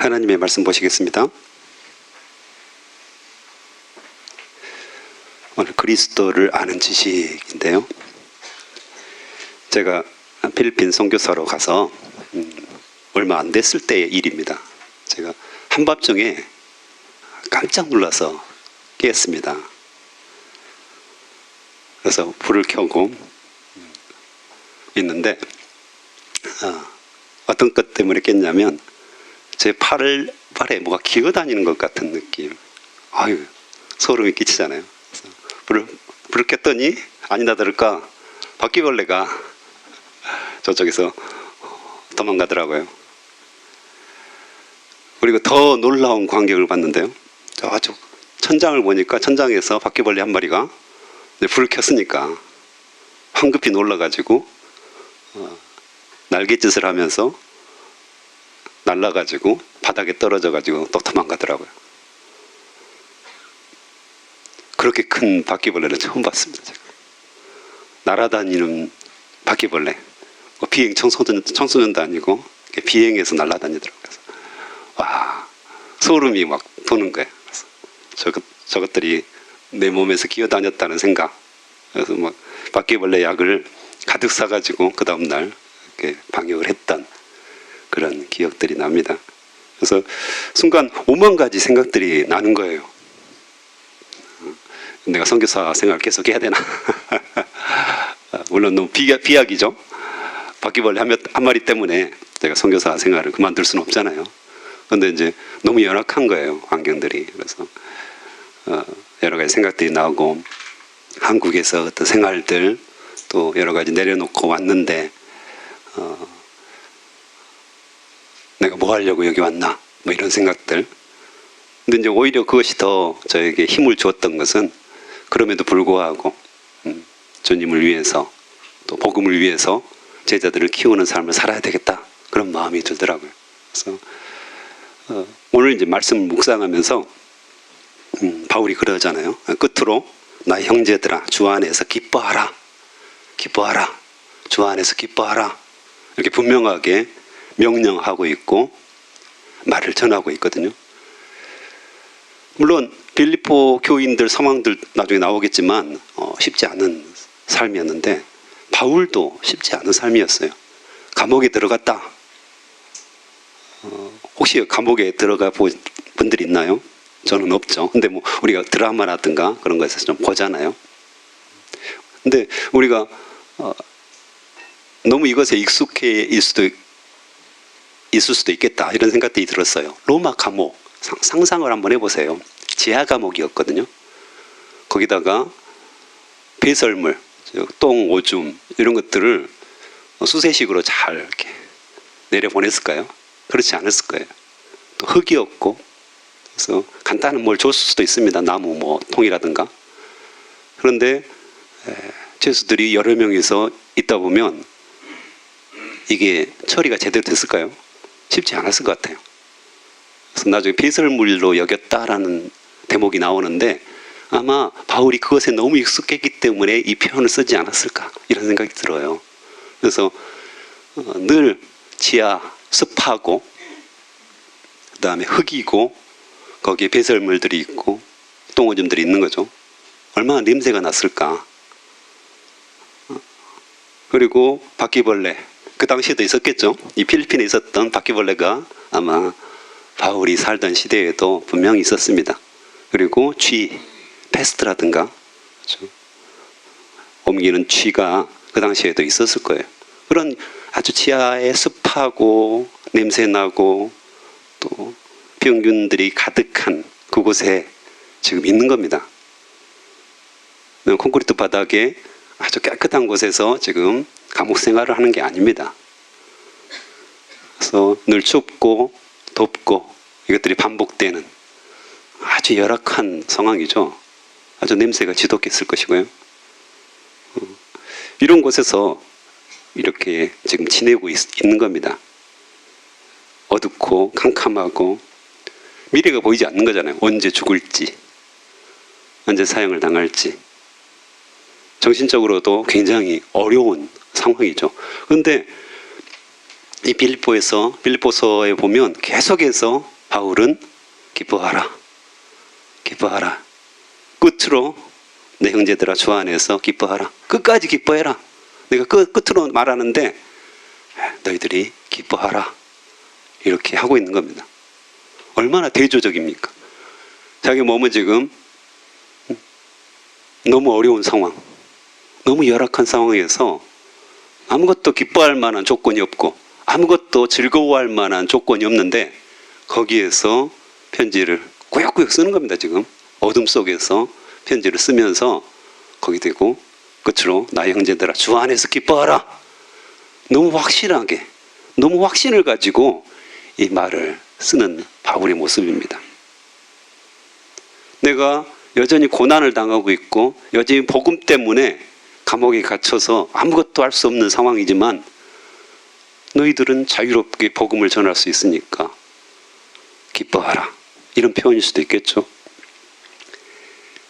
하나님의 말씀 보시겠습니다. 오늘 그리스도를 아는 지식인데요. 제가 필리핀 선교사로 가서 얼마 안 됐을 때의 일입니다. 제가 한밤중에 깜짝 놀라서 깼습니다. 그래서 불을 켜고 있는데 어떤 것 때문에 깼냐면 제 팔에 뭐가 기어다니는 것 같은 느낌. 아유, 소름이 끼치잖아요. 그래서 불을 켰더니 아니나 다를까 바퀴벌레가 저쪽에서 도망가더라고요. 그리고 더 놀라운 광경을 봤는데요. 저쪽 천장을 보니까 천장에서 바퀴벌레 한 마리가 불을 켰으니까 황급히 놀라가지고 날갯짓을 하면서 날라가지고 바닥에 떨어져가지고 또 도망가더라고요. 그렇게 큰 바퀴벌레는 처음 봤습니다. 제가. 날아다니는 바퀴벌레. 비행 청소년도 아니고 비행해서 날아다니더라고요. 그래서 와, 소름이 막 도는 거예요. 그래서 저것들이 내 몸에서 기어다녔다는 생각. 그래서 뭐 바퀴벌레 약을 가득 사가지고 그 다음날 이렇게 방역을 했던 그런 기억들이 납니다. 그래서 순간 5만 가지 생각들이 나는 거예요. 내가 선교사 생활 계속 해야 되나? 물론 너무 비약이죠. 바퀴벌레 한 마리 때문에 제가 선교사 생활을 그만둘 수는 없잖아요. 그런데 이제 너무 열악한 거예요, 환경들이. 그래서 여러 가지 생각들이 나오고 한국에서 어떤 생활들 또 여러 가지 내려놓고 왔는데 내가 뭐 하려고 여기 왔나? 뭐 이런 생각들. 근데 이제 오히려 그것이 더 저에게 힘을 주었던 것은 그럼에도 불구하고 주님을 위해서 또 복음을 위해서 제자들을 키우는 삶을 살아야 되겠다. 그런 마음이 들더라고요. 그래서 오늘 이제 말씀을 묵상하면서 바울이 그러잖아요. 끝으로 나의 형제들아 주 안에서 기뻐하라. 기뻐하라. 주 안에서 기뻐하라. 이렇게 분명하게 명령하고 있고 말을 전하고 있거든요. 물론 빌립보 교인들 상황들 나중에 나오겠지만 쉽지 않은 삶이었는데 바울도 쉽지 않은 삶이었어요. 감옥에 들어갔다. 혹시 감옥에 들어가 본 분들이 있나요? 저는 없죠. 근데 뭐 우리가 드라마라든가 그런 거에서 좀 보잖아요. 근데 우리가 너무 이것에 익숙해 있을 수도 있겠다 이런 생각들이 들었어요. 로마 감옥 상상을 한번 해보세요. 지하 감옥이었거든요. 거기다가 배설물, 똥, 오줌 이런 것들을 수세식으로 잘 이렇게 내려보냈을까요? 그렇지 않았을 거예요. 또 흙이었고 그래서 간단한 뭘 줬을 수도 있습니다. 나무 뭐 통이라든가. 그런데 죄수들이 여러 명이서 있다 보면 이게 처리가 제대로 됐을까요? 쉽지 않았을 것 같아요. 그래서 나중에 배설물로 여겼다라는 대목이 나오는데 아마 바울이 그것에 너무 익숙했기 때문에 이 표현을 쓰지 않았을까 이런 생각이 들어요. 그래서 늘 지하 습하고 그 다음에 흙이고 거기에 배설물들이 있고 똥오줌들이 있는 거죠. 얼마나 냄새가 났을까. 그리고 바퀴벌레 그 당시에도 있었겠죠. 이 필리핀에 있었던 바퀴벌레가 아마 바울이 살던 시대에도 분명히 있었습니다. 그리고 쥐, 패스트라든가 그렇죠? 옮기는 쥐가 그 당시에도 있었을 거예요. 그런 아주 지하에 습하고 냄새나고 또 병균들이 가득한 그곳에 지금 있는 겁니다. 콘크리트 바닥에 아주 깨끗한 곳에서 지금 감옥 생활을 하는 게 아닙니다. 그래서 늘 춥고 덥고 이것들이 반복되는 아주 열악한 상황이죠. 아주 냄새가 지독했을 것이고요. 이런 곳에서 이렇게 지금 지내고 있는 겁니다. 어둡고 캄캄하고 미래가 보이지 않는 거잖아요. 언제 죽을지, 언제 사형을 당할지. 정신적으로도 굉장히 어려운 상황이죠. 그런데 이 빌립보서에 보면 계속해서 바울은 기뻐하라, 기뻐하라. 끝으로 내 형제들아 주 안에서 기뻐하라. 끝까지 기뻐해라. 내가 끝으로 말하는데 너희들이 기뻐하라. 이렇게 하고 있는 겁니다. 얼마나 대조적입니까? 자기 몸은 지금 너무 어려운 상황, 너무 열악한 상황에서 아무것도 기뻐할 만한 조건이 없고 아무것도 즐거워할 만한 조건이 없는데 거기에서 편지를 꾸역꾸역 쓰는 겁니다. 지금 어둠 속에서 편지를 쓰면서 거기 대고 끝으로 나의 형제들아 주 안에서 기뻐하라. 너무 확실하게, 너무 확신을 가지고 이 말을 쓰는 바울의 모습입니다. 내가 여전히 고난을 당하고 있고 여전히 복음 때문에 감옥에 갇혀서 아무것도 할 수 없는 상황이지만 너희들은 자유롭게 복음을 전할 수 있으니까 기뻐하라. 이런 표현일 수도 있겠죠.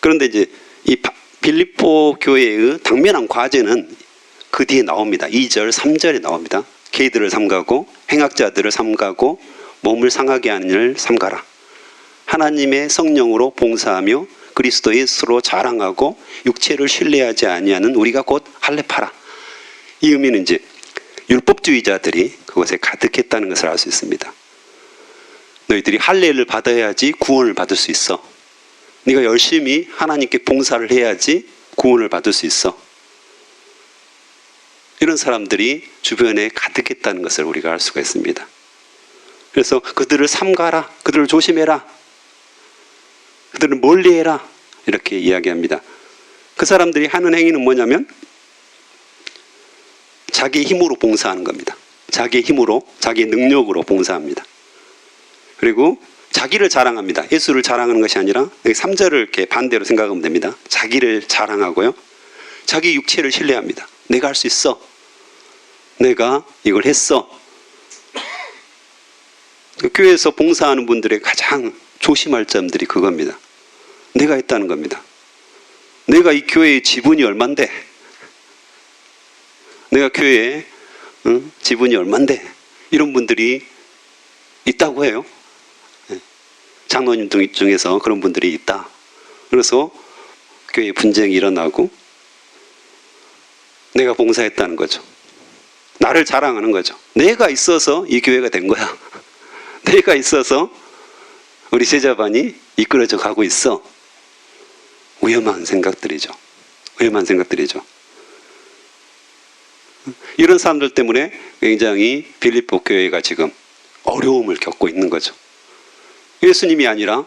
그런데 이제 이 빌립보 교회의 당면한 과제는 그 뒤에 나옵니다. 2절, 3절에 나옵니다. 개들을 삼가고 행악자들을 삼가고 몸을 상하게 하는 일을 삼가라. 하나님의 성령으로 봉사하며 그리스도 예수로 자랑하고 육체를 신뢰하지 아니하는 우리가 곧 할례파라. 이 의미는 이제 율법주의자들이 그것에 가득했다는 것을 알 수 있습니다. 너희들이 할례를 받아야지 구원을 받을 수 있어. 네가 열심히 하나님께 봉사를 해야지 구원을 받을 수 있어. 이런 사람들이 주변에 가득했다는 것을 우리가 알 수가 있습니다. 그래서 그들을 삼가라, 그들을 조심해라, 그들을 멀리해라 이렇게 이야기합니다. 그 사람들이 하는 행위는 뭐냐면 자기 힘으로 봉사하는 겁니다. 자기 힘으로, 자기 능력으로 봉사합니다. 그리고 자기를 자랑합니다. 예수를 자랑하는 것이 아니라 3절을 이렇게 반대로 생각하면 됩니다. 자기를 자랑하고요. 자기 육체를 신뢰합니다. 내가 할 수 있어. 내가 이걸 했어. 교회에서 봉사하는 분들의 가장 조심할 점들이 그겁니다. 내가 했다는 겁니다. 내가 이 교회의 지분이 얼만데, 내가 교회에 지분이 얼만데, 이런 분들이 있다고 해요. 장로님 중에서 그런 분들이 있다. 그래서 교회 분쟁이 일어나고 내가 봉사했다는 거죠. 나를 자랑하는 거죠. 내가 있어서 이 교회가 된 거야. 내가 있어서 우리 제자반이 이끌어져 가고 있어. 위험한 생각들이죠. 위험한 생각들이죠. 이런 사람들 때문에 굉장히 빌립보 교회가 지금 어려움을 겪고 있는 거죠. 예수님이 아니라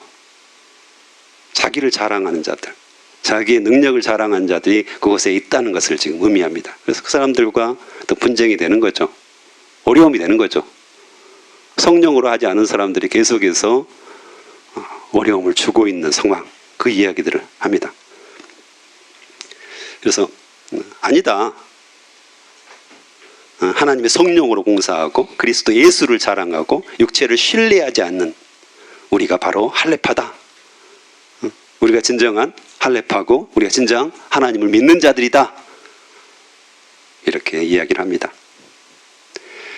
자기를 자랑하는 자들, 자기의 능력을 자랑하는 자들이 그곳에 있다는 것을 지금 의미합니다. 그래서 그 사람들과 또 분쟁이 되는 거죠. 어려움이 되는 거죠. 성령으로 하지 않은 사람들이 계속해서 어려움을 주고 있는 상황, 그 이야기들을 합니다. 그래서 아니다. 하나님의 성령으로 봉사하고 그리스도 예수를 자랑하고 육체를 신뢰하지 않는 우리가 바로 할례파다. 우리가 진정한 할례파고 우리가 진정 하나님을 믿는 자들이다. 이렇게 이야기를 합니다.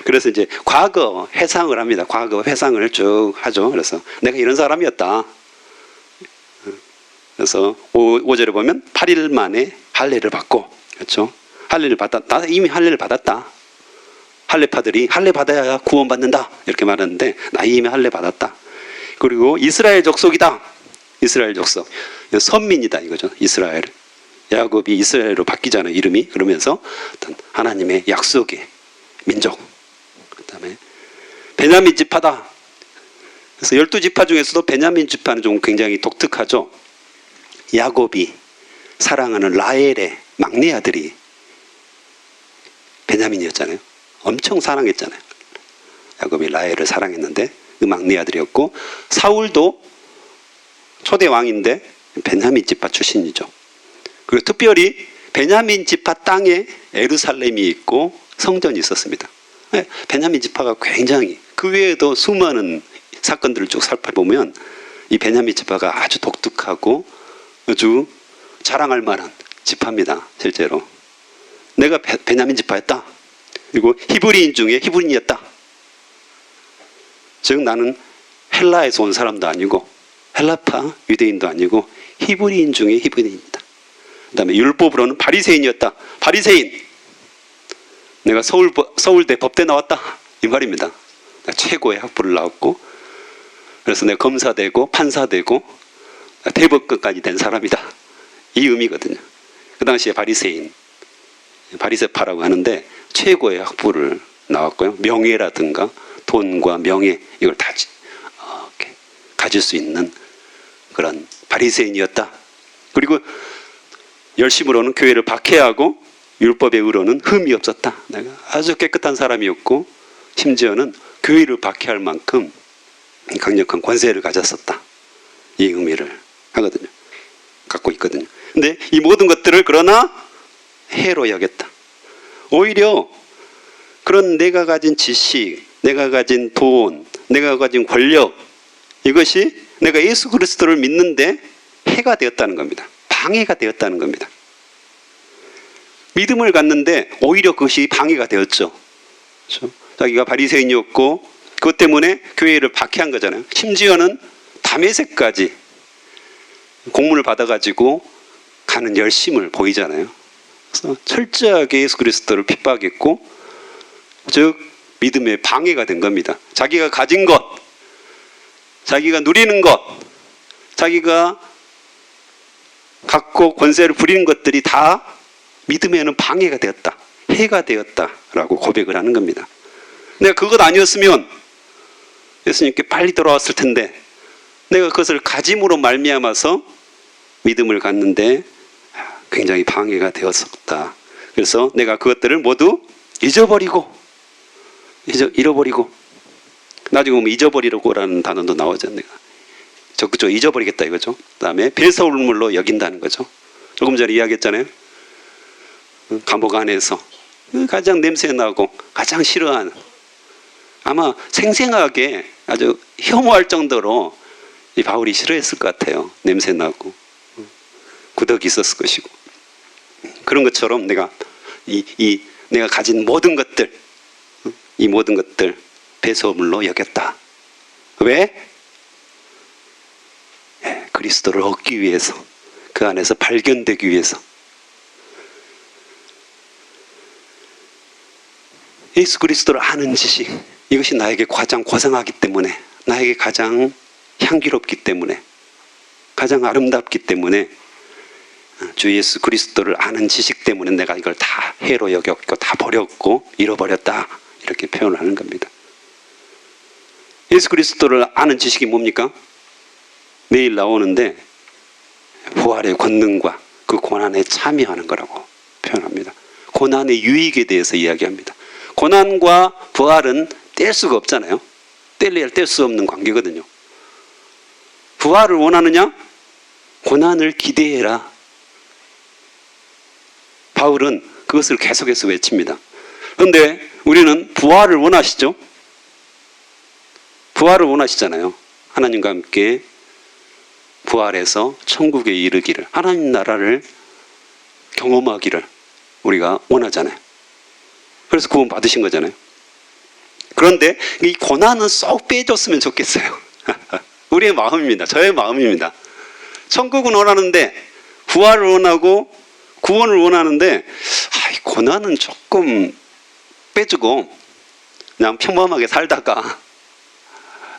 그래서 이제 과거 회상을 합니다. 과거 회상을 쭉 하죠. 그래서 내가 이런 사람이었다. 그래서 5절에 보면 8일 만에 할례를 받고, 그렇죠? 할례를 받았다. 나 이미 할례를 받았다. 할례파들이 할례 받아야 구원받는다 이렇게 말하는데 나 이미 할례 받았다. 그리고 이스라엘 족속이다. 이스라엘 족속, 선민이다 이거죠. 이스라엘. 야곱이 이스라엘로 바뀌잖아요, 이름이. 그러면서 어떤 하나님의 약속의 민족. 그다음에 베냐민 지파다. 그래서 12지파 중에서도 베냐민 지파는 좀 굉장히 독특하죠. 야곱이 사랑하는 라헬의 막내 아들이 베냐민이었잖아요. 엄청 사랑했잖아요. 야곱이 라헬을 사랑했는데 그 막내 아들이었고, 사울도 초대 왕인데 베냐민 지파 출신이죠. 그리고 특별히 베냐민 지파 땅에 예루살렘이 있고 성전이 있었습니다. 베냐민 지파가 굉장히, 그 외에도 수많은 사건들을 쭉 살펴보면 이 베냐민 지파가 아주 독특하고 아주 자랑할 만한 지파입니다. 실제로 내가 베냐민 지파였다. 그리고 히브리인 중에 히브리인이었다. 즉 나는 헬라에서 온 사람도 아니고 헬라파 유대인도 아니고 히브리인 중에 히브리인이다. 그 다음에 율법으로는 바리새인이었다. 바리새인. 내가 서울대 법대 나왔다. 이 말입니다. 내가 최고의 학부를 나왔고 그래서 내가 검사 되고 판사 되고 대법관까지 된 사람이다. 이 의미거든요. 그 당시에 바리새인, 바리새파라고 하는데 최고의 학부를 나왔고요. 명예라든가 돈과 명예 이걸 다 가질 수 있는 그런 바리새인이었다. 그리고 열심으로는 교회를 박해하고 율법의 의로는 흠이 없었다. 내가 아주 깨끗한 사람이었고 심지어는 교회를 박해할 만큼 강력한 권세를 가졌었다. 이 의미를 하거든요. 갖고 있거든요. 근데 이 모든 것들을 그러나 해로 여겼다. 오히려 그런 내가 가진 지식, 내가 가진 돈, 내가 가진 권력 이것이 내가 예수 그리스도를 믿는데 해가 되었다는 겁니다. 방해가 되었다는 겁니다. 믿음을 갖는데 오히려 그것이 방해가 되었죠. 그렇죠? 자기가 바리새인이었고 그것 때문에 교회를 박해한 거잖아요. 심지어는 다메섹까지 공문을 받아가지고 가는 열심을 보이잖아요. 그래서 철저하게 예수 그리스도를 핍박했고 즉 믿음의 방해가 된 겁니다. 자기가 가진 것, 자기가 누리는 것, 자기가 갖고 권세를 부리는 것들이 다 믿음에는 방해가 되었다. 해가 되었다라고 고백을 하는 겁니다. 내가 그것 아니었으면 예수님께 빨리 돌아왔을 텐데 내가 그것을 가짐으로 말미암아서 믿음을 갖는데 굉장히 방해가 되었었다. 그래서 내가 그것들을 모두 잃어버리고 나중에 보면 잊어버리려고라는 단어도 나오죠. 내가 그죠? 잊어버리겠다 이거죠. 그 다음에 배설물로 여긴다는 거죠. 조금 전에 이야기했잖아요. 감옥 안에서 가장 냄새나고 가장 싫어하는 아마 생생하게 아주 혐오할 정도로 이 바울이 싫어했을 것 같아요. 냄새나고 구덕이 있었을 것이고 그런 것처럼 내가 내가 가진 모든 것들 이 모든 것들 배설물로 여겼다. 왜? 그리스도를 얻기 위해서 그 안에서 발견되기 위해서 예수 그리스도를 아는 지식 이것이 나에게 가장 고상하기 때문에 나에게 가장 향기롭기 때문에 가장 아름답기 때문에 주 예수 그리스도를 아는 지식 때문에 내가 이걸 다 해로 여겼고 다 버렸고 잃어버렸다 이렇게 표현을 하는 겁니다. 예수 그리스도를 아는 지식이 뭡니까? 내일 나오는데 부활의 권능과 그 고난에 참여하는 거라고 표현합니다. 고난의 유익에 대해서 이야기합니다. 고난과 부활은 뗄 수가 없잖아요. 뗄 수 없는 관계거든요. 부활을 원하느냐? 고난을 기대해라. 바울은 그것을 계속해서 외칩니다. 그런데 우리는 부활을 원하시죠? 부활을 원하시잖아요. 하나님과 함께 부활해서 천국에 이르기를 하나님 나라를 경험하기를 우리가 원하잖아요. 그래서 구원 받으신 거잖아요. 그런데 이 고난은 쏙 빼줬으면 좋겠어요. 우리의 마음입니다. 저의 마음입니다. 천국은 원하는데 부활을 원하고 구원을 원하는데 이 고난은 조금 빼주고 그냥 평범하게 살다가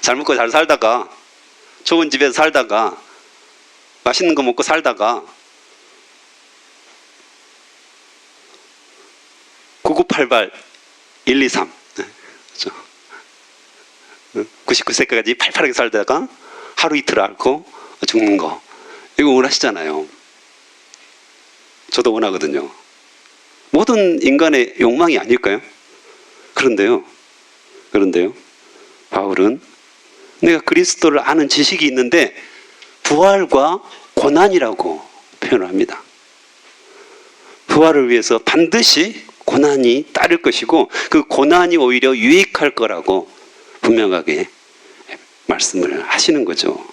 잘 먹고 잘 살다가 좋은 집에서 살다가 맛있는 거 먹고 살다가 9988 123 그렇죠? 99세까지 팔팔하게 살다가 하루 이틀 앓고 죽는 거 이거 원하시잖아요. 저도 원하거든요. 모든 인간의 욕망이 아닐까요? 그런데요 바울은 내가 그리스도를 아는 지식이 있는데 부활과 고난이라고 표현을 합니다. 부활을 위해서 반드시 고난이 따를 것이고 그 고난이 오히려 유익할 거라고 분명하게 말씀을 하시는 거죠.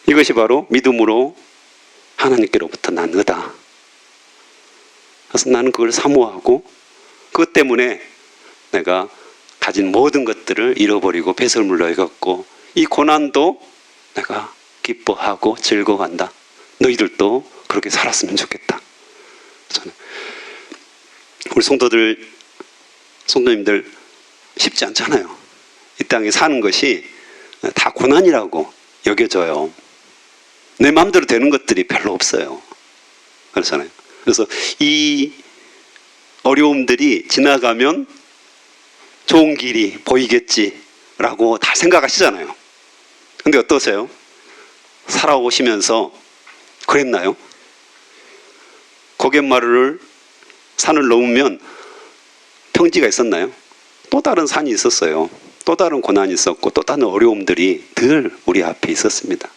이것이 바로 믿음으로 하나님께로부터 난 의다. 그래서 나는 그걸 사모하고 그것 때문에 내가 가진 모든 것들을 잃어버리고 배설물로 여겼고 이 고난도 내가 기뻐하고 즐거워한다. 너희들도 그렇게 살았으면 좋겠다. 저는 우리 성도님들 쉽지 않잖아요. 이 땅에 사는 것이 다 고난이라고 여겨져요. 내 마음대로 되는 것들이 별로 없어요. 그렇잖아요. 그래서 이 어려움들이 지나가면 좋은 길이 보이겠지라고 다 생각하시잖아요. 근데 어떠세요? 살아오시면서 그랬나요? 고갯마루를 산을 넘으면 평지가 있었나요? 또 다른 산이 있었어요. 또 다른 고난이 있었고 또 다른 어려움들이 늘 우리 앞에 있었습니다.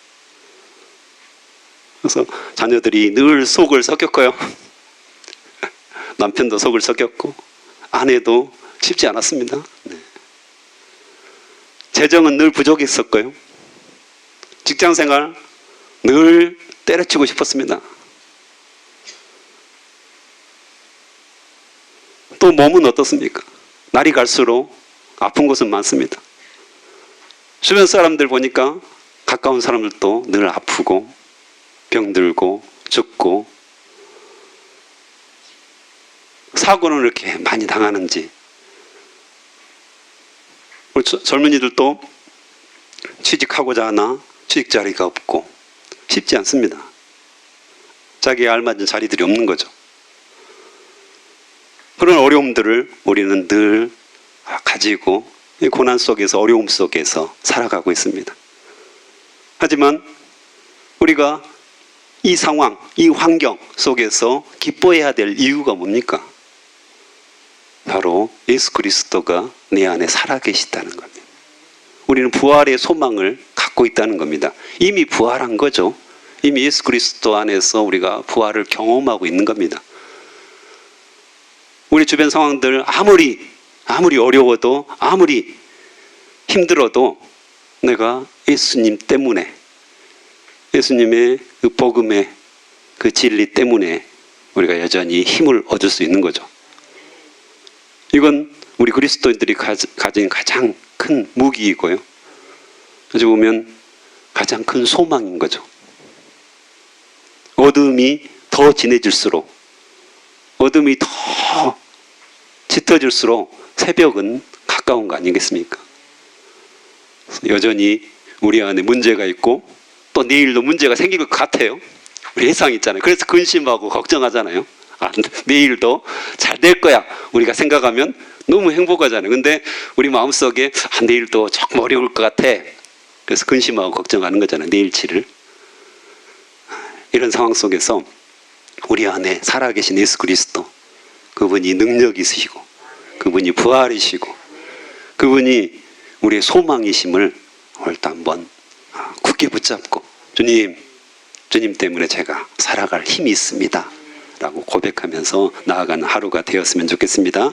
그래서 자녀들이 늘 속을 썩였고요. 남편도 속을 썩였고 아내도 쉽지 않았습니다. 네. 재정은 늘 부족했었고요. 직장생활 늘 때려치고 싶었습니다. 또 몸은 어떻습니까? 날이 갈수록 아픈 곳은 많습니다. 주변 사람들 보니까 가까운 사람들도 늘 아프고 병들고 죽고 사고는 이렇게 많이 당하는지 우리 젊은이들도 취직하고자 하나 취직 자리가 없고 쉽지 않습니다. 자기에 알맞은 자리들이 없는 거죠. 그런 어려움들을 우리는 늘 가지고 이 고난 속에서 어려움 속에서 살아가고 있습니다. 하지만 우리가 이 상황, 이 환경 속에서 기뻐해야 될 이유가 뭡니까? 바로 예수 그리스도가 내 안에 살아계시다는 겁니다. 우리는 부활의 소망을 갖고 있다는 겁니다. 이미 부활한 거죠. 이미 예수 그리스도 안에서 우리가 부활을 경험하고 있는 겁니다. 우리 주변 상황들 아무리 어려워도 아무리 힘들어도 내가 예수님 때문에 예수님의 그 복음의 그 진리 때문에 우리가 여전히 힘을 얻을 수 있는 거죠. 이건 우리 그리스도인들이 가진 가장 큰 무기이고요. 어찌 보면 가장 큰 소망인 거죠. 어둠이 더 진해질수록 어둠이 더 짙어질수록 새벽은 가까운 거 아니겠습니까? 여전히 우리 안에 문제가 있고 또 내일도 문제가 생길 것 같아요. 우리 예상 있잖아요. 그래서 근심하고 걱정하잖아요. 내일도 잘 될 거야 우리가 생각하면 너무 행복하잖아요. 근데 우리 마음속에 내일도 조금 어려울 것 같아. 그래서 근심하고 걱정하는 거잖아요. 내일치를. 이런 상황 속에서 우리 안에 살아계신 예수 그리스도, 그분이 능력이 있으시고 그분이 부활이시고 그분이 우리의 소망이심을 오늘도 한번 굳게 붙잡고 주님 때문에 제가 살아갈 힘이 있습니다 라고 고백하면서 나아가는 하루가 되었으면 좋겠습니다.